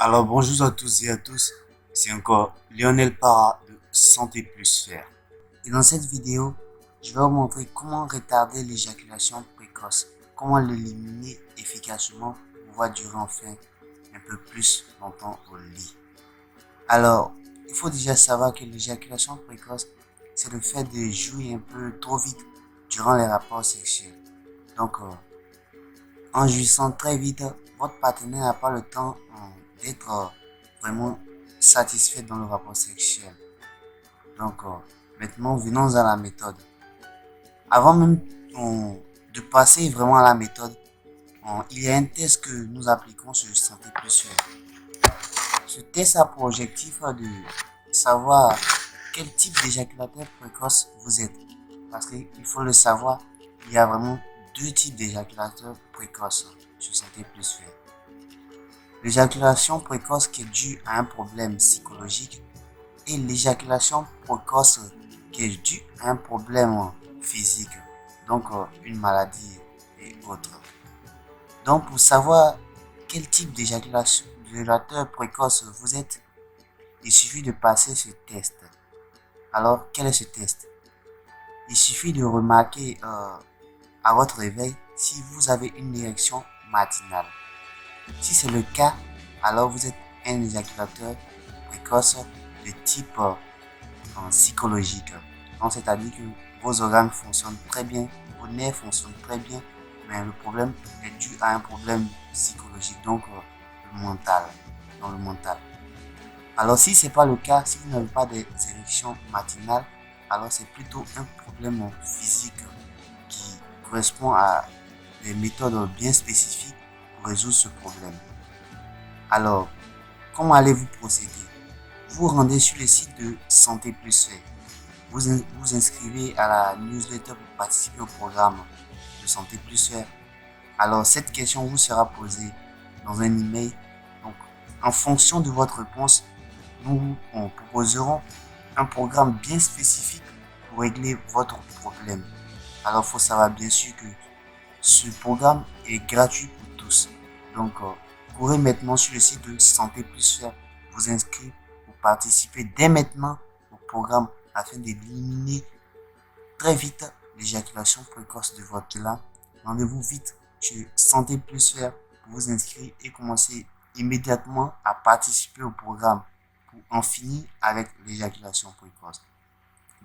Alors bonjour à tous et à tous, c'est encore Lionel Para de Santé Plus Faire. Et dans cette vidéo, je vais vous montrer comment retarder l'éjaculation précoce, comment l'éliminer efficacement pour pouvoir durer enfin un peu plus longtemps au lit. Alors, il faut déjà savoir que l'éjaculation précoce, c'est le fait de jouir un peu trop vite durant les rapports sexuels. Donc, en jouissant très vite, votre partenaire n'a pas le temps d'être vraiment satisfait dans le rapport sexuel. Donc, maintenant, venons à la méthode. Avant même de passer vraiment à la méthode, il y a un test que nous appliquons sur Santé Plus Faire. Ce test a pour objectif de savoir quel type d'éjaculateur précoce vous êtes. Parce qu'il faut le savoir, il y a vraiment deux types d'éjaculateurs précoces sur Santé Plus Faire. L'éjaculation précoce qui est due à un problème psychologique et l'éjaculation précoce qui est due à un problème physique, donc une maladie et autres. Donc pour savoir quel type d'éjaculateur précoce vous êtes, il suffit de passer ce test. Alors quel est ce test? Il suffit de remarquer à votre réveil si vous avez une érection matinale. Si c'est le cas, alors vous êtes un éjaculateur précoce de type psychologique. Donc c'est-à-dire que vos organes fonctionnent très bien, vos nerfs fonctionnent très bien, mais le problème est dû à un problème psychologique, donc le mental, dans le mental. Alors si c'est pas le cas, si vous n'avez pas d'érection matinale, alors c'est plutôt un problème physique qui correspond à des méthodes bien spécifiques pour résoudre ce problème. Alors, comment allez-vous procéder? Vous rendez sur le site de Santé Plus Fait. Vous inscrivez à la newsletter pour participer au programme de Santé Plus Fait. Alors, cette question vous sera posée dans un email. Donc, en fonction de votre réponse, nous vous proposerons un programme bien spécifique pour régler votre problème. Alors, il faut savoir bien sûr que ce programme est gratuit pour tous. Donc, courez maintenant sur le site de Santé Plus Faire, vous inscrire pour participer dès maintenant au programme afin d'éliminer très vite l'éjaculation précoce de votre là. Rendez-vous vite sur Santé Plus Faire pour vous inscrire et commencer immédiatement à participer au programme pour en finir avec l'éjaculation précoce.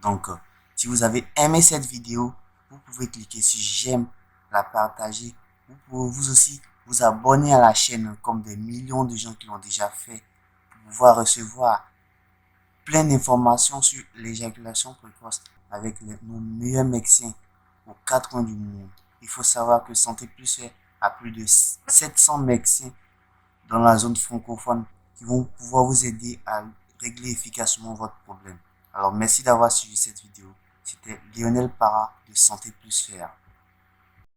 Donc, si vous avez aimé cette vidéo, vous pouvez cliquer sur j'aime, la partager. Vous pouvez vous aussi vous abonner à la chaîne comme des millions de gens qui l'ont déjà fait pour pouvoir recevoir plein d'informations sur l'éjaculation précoce avec nos meilleurs médecins aux quatre coins du monde. Il faut savoir que Santé Plus a plus de 700 médecins dans la zone francophone qui vont pouvoir vous aider à régler efficacement votre problème. Alors merci d'avoir suivi cette vidéo. C'était Lionel Para de Santé Plus Faire.